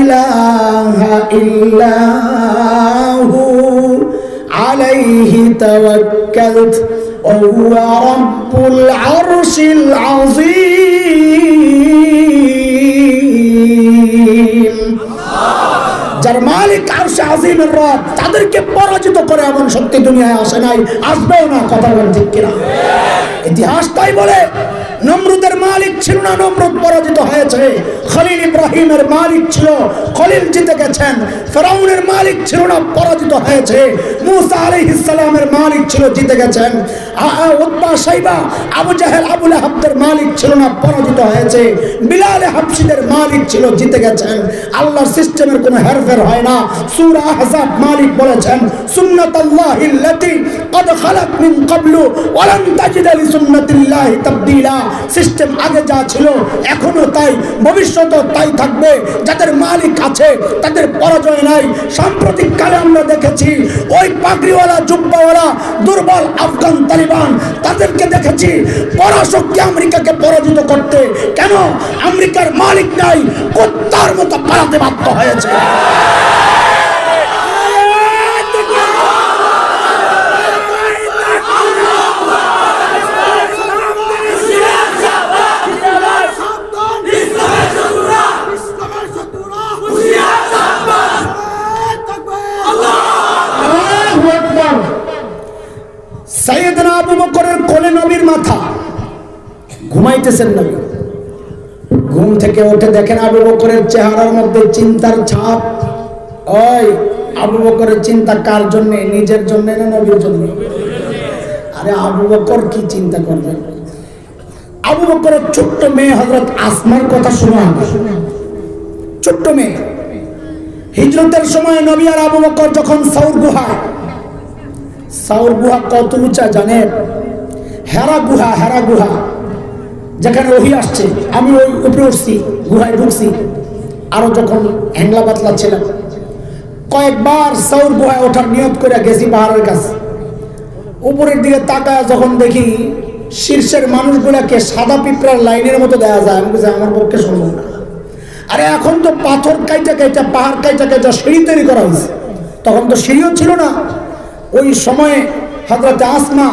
ইলাহা ইল্লাহু আলাইহি তাওয়াক্কালত ওয়া হুয়া রাব্বুল আরশিল আযীম। যার মালিক আরশে আযীমের রব, তাদেরকে পরাজিত করে এমন শক্তি দুনিয়ায় আসে নাই, আসবেও না। কথা বলেন ঠিক কিনা? ইতিহাস তাই বলে। নমরুদের মালিক ছিল না, নমরুদ পরাজিত হয়েছে। খলিল ইব্রাহিমের মালিক ছিল, খলিল জিতে গেছেন। ফেরাউনের মালিক ছিল না, পরাজিত হয়েছে। মুসা আলাইহিস সালামের মালিক ছিল, জিতে গেছেন। উতবা শাইবা আবু জাহেল আবু লাহাবদের মালিক ছিল না, পরাজিত হয়েছে। বিলাল হাবশীদের মালিক ছিল, জিতে গেছেন। আল্লাহর সিস্টেমের কোনো হেরফের হয় না। সূরা আহজাব মালিক বলেছেন, সুন্নাতাল্লাহিল্লাতী ক্বাদ খালাত মিন ক্বাবলু ওয়া লান তাজিদা লিসুন্নাতিল্লাহি তাবদীলা। সিস্টেম আগে যা ছিল এখনো তাই, ভবিষ্যতেও তাই থাকবে। যাদের মালিক আছে তাদের পরাজয় নাই। সাম্প্রতিক কালে আমরা দেখেছি ওই পাগড়িওয়ালা জুব্বাওয়ালা দুর্বল আফগান তালিবান, তাদেরকে দেখেছি পরাশক্তি আমেরিকাকে পরাজিত করতে। কেন? আমেরিকার মালিক নাই, কুত্তার মতো পালাতে বাধ্য হয়েছে। সাইয়েদনা আবু বকরের কোলে নবীর মাথা, ঘুমাইতেছেন নবী। ঘুম থেকে উঠে দেখেন আবু বকরের চেহারার মধ্যে চিন্তার ছাপ। ওই আবু বকরের চিন্তা কার জন্য? নিজের জন্য না নবীর জন্য? আরে আবু বকর কি চিন্তা করবেন? আবু বকরের ছোট্ট মেয়ে হযরত আসমার কথা শোনা। ছোট্ট মেয়ে, হিজরতের সময় নবী আর আবু বকর যখন সাউর গুহা, সাউর গুহা কত উঁচা জানেন? হেরা গুহা, হেরা গুহা যেখানে ওহী আসছে, আমি ওই উপরে উঠছি, গুহায় ঢুকছি। আরো যখন হ্যাংলা পাতলা ছিলাম, কয়েকবার সাউর গুহায় ওঠার নিয়ত করে গেছি পাহাড়ের কাছে। উপরের দিকে তাকায় যখন দেখি শীর্ষের মানুষগুলাকে সাদা পিঁপড়ার লাইনের মতো দেওয়া যায়, আমি বলছি আমার পক্ষে সম্ভব না। আরে এখন তো পাথর কাইটা কাইটা, পাহাড় কাইটা কাইটা সিঁড়ি তৈরি করা হয়েছে, তখন তো সিঁড়িও ছিল না। ওই সময়ে হযরত আসমা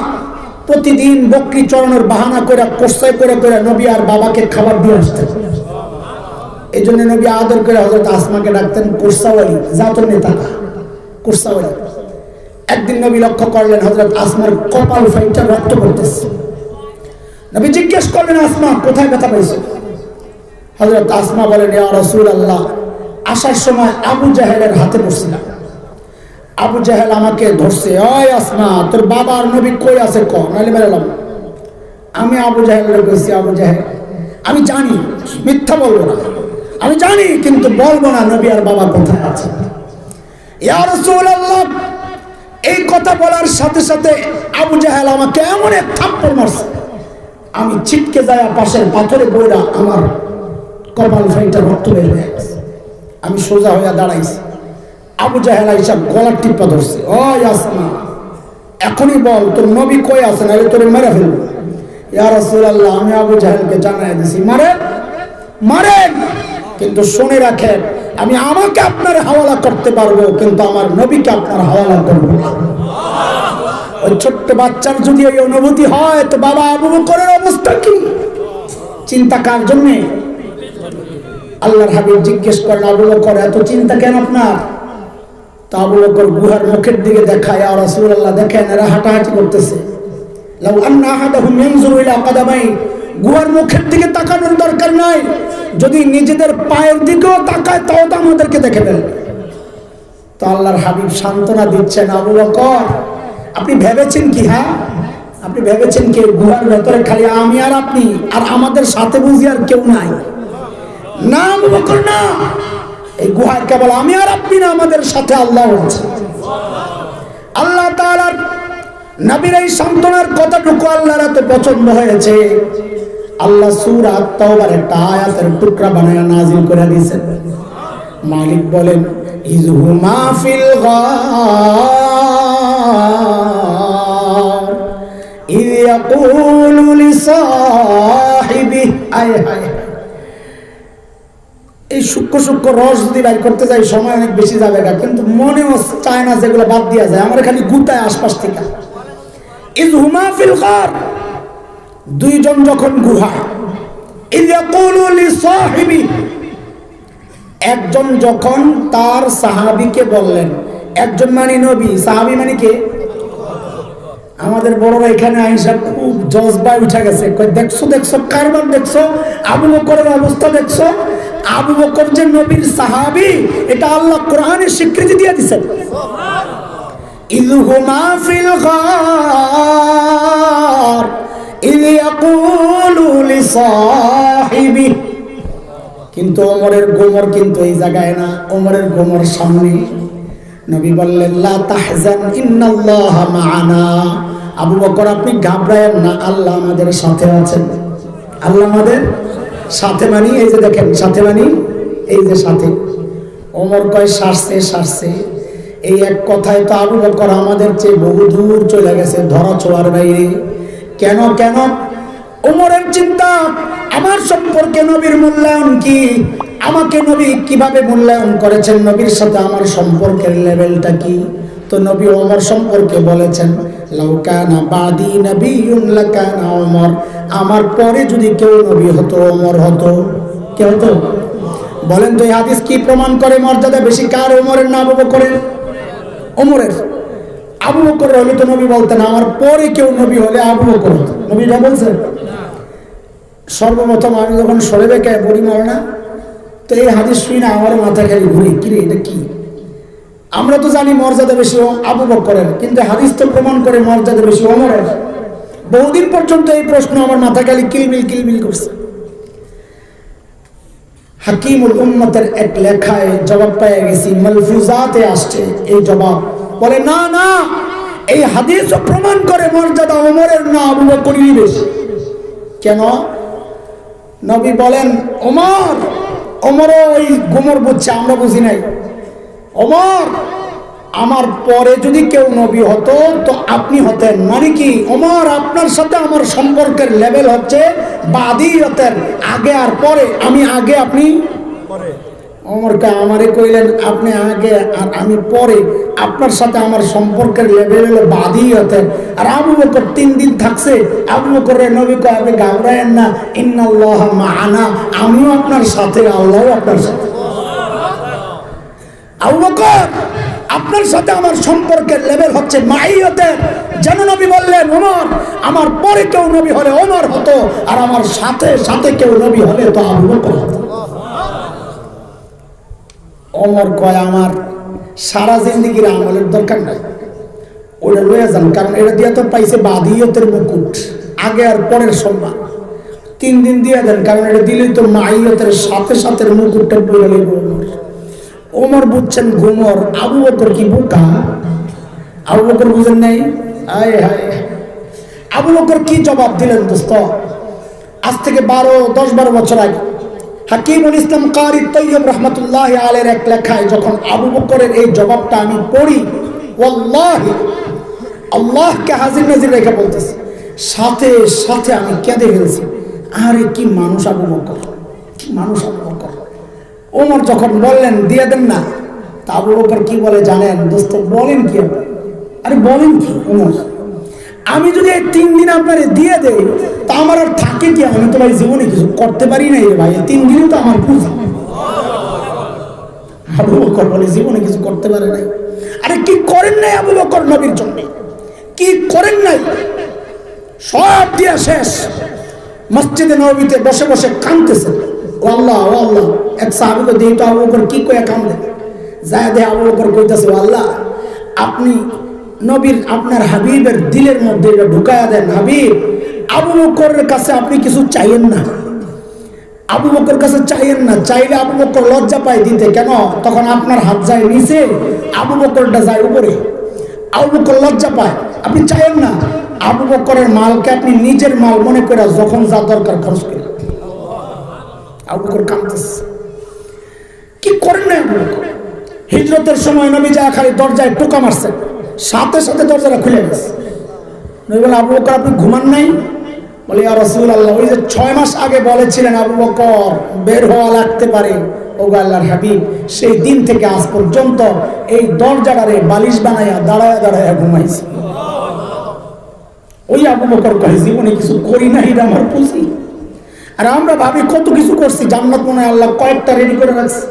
প্রতিদিন বকরি চড়ানোর বাহানা করে কোসাই করে করে নবী আর বাবাকে খাবার দিয়ে আসতেন। এই জন্য নবী আদর করে হযরত আসমাকে ডাকতেন কুরসাওয়ালি, জাতুন নেতা কুরসাওয়ালি। একদিন নবী লক্ষ্য করলেন হযরত আসমার কপাল ফাইটা রক্ত পড়তেছে। নবী জিজ্ঞেস করলেন, আসমা কোথায় ব্যথা পাইছো? হযরত আসমা বলেন, ইয়া রাসূলুল্লাহ, আসার সময় আবু জাহেলের হাতে পড়ছিলাম, আবু জাহেল আমাকে ধরছে। ওই আসমা, তোর বাবা আর নবী কই আছে ক, নাইলে মেরালাম। আমি আবু জাহেলের কইছি, আবু জাহেল আমি জানি, মিথ্যা বলবো না, আমি জানি, কিন্তু বলবো না নবী আর বাবা কোথায় আছে। ইয়া রাসূলুল্লাহ, এই কথা বলার সাথে সাথে আবু জাহেল আমাকে এমন এক থাপ্পড় মারছে, আমি ছিটকে যায় পাশের পাথরে বইরা আমার কপাল ফাইটা রক্ত বের হয়ে গেছে। আমি সোজা হইয়া দাঁড়াইছি। আবু জাহেল আইসা গলার টিপা ধরছে। ওই আসমা, এখনই বল তোর নবী কই আছে, নাহলে তোরে মেরে ফেলবো। ইয়া রাসূলুল্লাহ, আমি আবু জাহেলকে জানাই দিছি, মারেন মারেন, কিন্তু শুনে রাখেন আমি আমাকে আপনার হাওয়ালা করতে পারবো, কিন্তু আমার নবীকে আপনার হাওয়ালা করবো না। ওই ছোট্ট বাচ্চার যদি এই অনুভূতি হয়, তো বাবা আবু বকরের অবস্থা কি? চিন্তা কার জন্য? আল্লাহর হাবিব জিজ্ঞেস করেন, আবু বকর এত চিন্তা কেন আপনার? তা আবু বকর গুহার মুখের দিকে দেখায়, ইয়া রাসূলুল্লাহ দেখেন এরা হাঁটাহাঁটি করতেছে। লাউ আন্না আহাদাহুম ইয়ানজুরু ইলা কাদামাই, গুহার মুখের দিকে তাকানোর দরকার নাই, যদি নিজেদের পায়ের দিকেও তাকায় তাও তো আমাদেরকে দেখে ফেলবে। তো আল্লাহর হাবিব সান্ত্বনা দিচ্ছেন, আবু বকর আপনি ভেবেছেন কি? হ্যাঁ, আপনি ভেবেছেন কি গুহার ভেতরে খালি আমি আর আপনি, আর আমাদের সাথে বুঝি আর কেউ নাই? না আবু বকর না, এই গুহায় কেবল আমি আর আপনি না, আমাদের সাথে আল্লাহ আছে। আল্লাহ তাআলার নবীর এই সান্ত্বনার কথাটুকু আল্লাহর এত পছন্দ হয়েছে, আল্লাহ সূরা আত-তাওবার একটা আয়াতের টুকরা বানায়া নাযিল করে দিয়েছেন। মালিক বলেন, ইযহুমা ফিল গার ইয ইয়াকুলু লিসাহিবিহি, আয় হায়, এই সূক্ষ্ম সূক্ষ্ম রস যদি বাইর করতে যাই সময় অনেক বেশি যাবে, কিন্তু মনেও চায় না, যেগুলো বাদ দিয়া যায় আমার খালি গুতায় আশপাশ থেকে। ইযহুমা ফিল গার, দুইজন যখন গুহায়, ইয ইয়াকুলু লিসাহিবিহি, একজন যখন তার সাহাবীকে বললেন, একজন মানে নবী, সাহাবী মানে কে? আমাদের বড়রা এখানে আইসা খুব জজবায় উঠে গেছে, দেখছো দেখছো কারবার দেখছো, আবু বকরের অবস্থা দেখছো। আবু বকর যে নবীর সাহাবী, এটা আল্লাহ কোরআনে স্বীকৃতি দিয়ে দিয়েছেন। ইযহুমা ফিল গার ইয ইয়াকুলু লিসাহিবিহি, কিন্তু ওমরের গোমর কিন্তু এই জায়গায় না, ওমরের গোমর সামনে। নবী বললেন, লা তাহজান ইন্নাল্লাহা মা'ানা, আবু বকর আপনি ঘাবড়ায়েন না, আল্লাহ আমাদের সাথে আছেন। আল্লাহ আমাদের সাথে মানি, এই যে দেখেন সাথে মানি, এই যে সাথে। ওমর কয় সারছে এই এক কথায় তো আবু বকর আমাদের চেয়ে বহু দূর চলে গেছে, ধরা ছোঁয়ার বাইরে। কেন ওমরের চিন্তা, আমার সম্পর্কে নবীর মূল্যায়ন কি, আমাকে নবী কিভাবে মূল্যায়ন করেছেন, নবীর সাথে আমার সম্পর্কের লেভেলটা কি। তো নবী ওমর সম্পর্কে বলেছেন, লাউ কানা বাদি নবিয়্যুন লাকানা ওমর, আমার পরে যদি কেউ নবী হতো ওমর হতো। কে হতো বলেন তো? এই হাদিস কি প্রমাণ করে মর্যাদা বেশি কার, ওমরের না আবু বকরের? ওমরের। আবু বকর হলে তো নবী বলতেন, আমার পরে কেউ নবী হলে আবু বকর হতো। নবী যা বলছেন। সর্বপ্রথম আমি যখন সরে বেঁকে বলি না, তো এই হাদিস শুই না আমার মাথা খালি ঘুরে, কিরে এটা কি? আমরা তো জানি মর্যাদা বেশি আবু বকরের, কিন্তু হাদিস তো প্রমাণ করে মর্যাদা বেশি ওমরের। বহুদিন পর্যন্ত এই প্রশ্ন আমার মাথা খালি কিলবিল করছে। হাকিমুল উম্মতের এক লেখায় জবাব পেয়ে গেছি, মালফুজাতে আসছে এই জবাব। বলে না, এই হাদিসও প্রমাণ করে মর্যাদা ওমরের না আবু বকরেরই বেশি। কেন? নবী বলেন ওমরও ওই গোমর বুঝছে, আমরা বুঝি নাই। ওমর, আমার পরে যদি কেউ নবী হতো তো আপনি হতেন। মানে কি? ওমর, আপনার সাথে আমার সম্পর্কের লেভেল হচ্ছে বাদিয়তের, আগে আর পরে। আমি আগে, আপনি পরে। ওমরকে আমারে কইলেন আপনি আগে আর আমি পরে, আপনার সাথে আমার সম্পর্কের লেভেল হলো বাদিয়তের। আর আবু বকর 3 দিন থাকছে, আবু বকরের নবী কয় আপনি ঘাবড়ায়েন না, ইন্নাল্লাহ মাআনা, আমিও আপনার সাথে, আল্লাহও আপনার সাথে। আবু বকর, আপনার সাথে আমার সম্পর্কের লেভেল হচ্ছে মাইয়তের। যেন নবী বললেন, ওমর, আমার পরে কেউ নবী হলে ওমর হতো, আর আমার সাথে কেউ নবী হলে তো আবু বকর হতো। ওমর কয় আমার সারা জিন্দেগির আমলের দরকার নাই, ওটা লয়ে যান, কারণ এটা দিয়ে তো পাইছে বাদিয়তের মুকুট, আগে আর পরের সম্মান। 3 দিন দিয়ে দেন, কারণ এটা দিলেই তো মাইয়তের সাথে মুকুটটা পড়ে গেল। ওমর বুঝছেন গোমর, আবু বকর কি বোকা? আবু বকর বুঝেন নাই? আবু বকর কি জবাব দিলেন দোস্ত? আজ থেকে 10-12 বছর আগে হাকিমুল ইসলাম কারি তৈয়ব রহমতুল্লাহ আলাইহির এক লেখায় যখন আবু বকরের এই জবাবটা আমি পড়ি, ওয়াল্লাহি আল্লাহকে হাজির নাজির রেখে বলতেছি, সাথে আমি কেঁদে ফেলছি। আরে কি মানুষ আবু বকর, কি মানুষ আবু বকর। ওমর যখন বললেন দিয়ে দেন না, তা আবু বকর কি বলে জানেন দোস্ত? বলেন কি? আরে বলেন কি ওমর, আমি যদি এই 3 দিন আপনারে দিয়ে দেই তা আমার আর থাকে কি? আমি তো ভাই জীবনে কিছু করতে পারি নাই রে ভাই, 3 দিনই তো আমার পুঁজি। আবু বকর বলে জীবনে কিছু করতে পারে নাই। আরে কি করেন নাই আবু বকর নবীর জন্য? কি করেন নাই? সব দিয়া শেষ, মসজিদে নববীতে বসে বসে কাঁদতেছে। ও আল্লাহ এক সাহাবীকে দিয়ে তো আবু বকর কি কয়ে কাঁদে, যায় দে আবু বকর কইতাছে, ও আল্লাহ, আপনি নবীর আপনার হাবিবের দিলের মধ্যে এটা ঢুকায়া দেন। হাবিব, আবু বকরের কাছে আপনি কিছু চাইেন না, আবু বকর কাছে চাইেন না, চাইলে আবু বকর লজ্জা পায় দিতে। কেন? তখন আপনার হাত যায় নিচে, আবু বকরটা যায় উপরে, আবু বকর লজ্জা পায়। আপনি চাইেন না, আবু বকরের মালকে আপনি নিজের মাল মনে করে যখন যা দরকার খরচ করে। আবু বকর কাঁদতেছে, কি করেন না আবু বকর? হিজরতের সময় নবী যা খালি দরজায় টোকা মারছেন, সাথে দরজাটা খুলে গেছে। নবী বলে, আবু বকর আপনি ঘুমান নাই? বলে, ইয়া রাসূলুল্লাহ, ওই যে 6 মাস আগে বলেছিলেন আবু বকর বের হওয়া লাগতে পারে, ও আল্লাহর হাবিব, সেই দিন থেকে আজ পর্যন্ত এই দরজাটারে বালিশ বানাইয়া দাঁড়ায়া ঘুমাইছি। ওই আবু বকর কয় জীবনে কিছু করি না, এটা আমার পুঁজি। আর আমরা ভাবি কত কিছু করছি, জান্নাত মনে হয় আল্লাহ কয়েকটা রেডি করে রাখছে।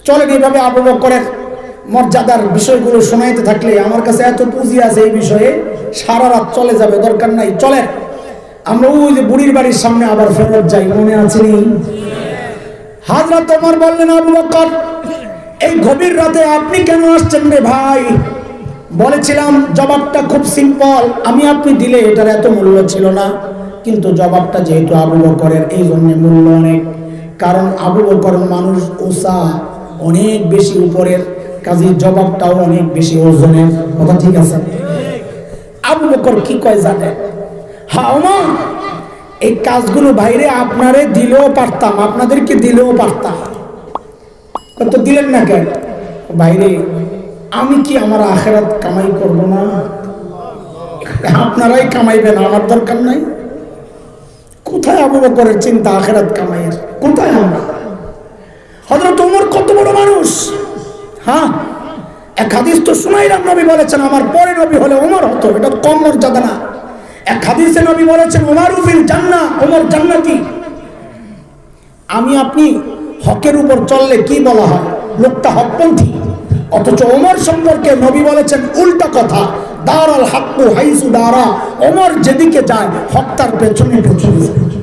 চলেন এইভাবে আবু বকরের মর্যাদার বিষয়গুলো শোনাইতে থাকলে আমার কাছে এত পুঁজি আছে এই বিষয়ে, সারা রাত চলে যাবে, দরকার নাই। চলেন আমরা ওই যে বুড়ির বাড়ির সামনে আবার ফেরত যাই, মনে আছে নি? হযরত ওমর বললেন, আবু বকর, এই গভীর রাতে আপনি কেন আসছেন রে ভাই? বলেছিলাম জবাবটা খুব সিম্পল, আমি আপনি দিলে এটার এত মূল্য ছিল না, কিন্তু জবাবটা যেহেতু আবু বকরের, এই জন্য মূল্য অনেক। কারণ আবু বকর মানুষ ওসা অনেক বেশি উপরের, কাজে জবাবটাও অনেক বেশি ওজনের। কথা ঠিক আছে? আবু বকর কি কয় জানেন? হ্যাঁ ওমর, এই কাজগুলো বাইরে আপনারে দিলেও পারতাম, আপনাদেরকে দিলেও পারতাম, কত দিলেন না কেন? বাইরে আমি কি আমার আখেরাত কামাই করব না? আপনারাই কামাইবেন, আমার দরকার নাই। কোথায় আবু বকরের চিন্তা আখেরাত কামাইয়ের? কোথায় আমরা? হযরত ওমর কত বড় মানুষ। হ্যাঁ, এক হাদিস তো শুনাইলাম, নবী বলেছেন আমার পরে নবী হলে ওমর হতো, এটা কম মর্যাদা না। এক হাদিসে নবী বলেছেন ওমরু ফিল জান্নাহ, ওমর জান্নাতি। আমি আপনি হকের উপর চললে কি বলা হয়? লোকটা হকপন্থী। অথচ ওমর সম্পর্কে নবী বলেছেন উল্টা কথা, দারাল হাক্কু হাইসু দারা, ওমর যেদিকে যায় হক তার পেছনে পেছনে যায়।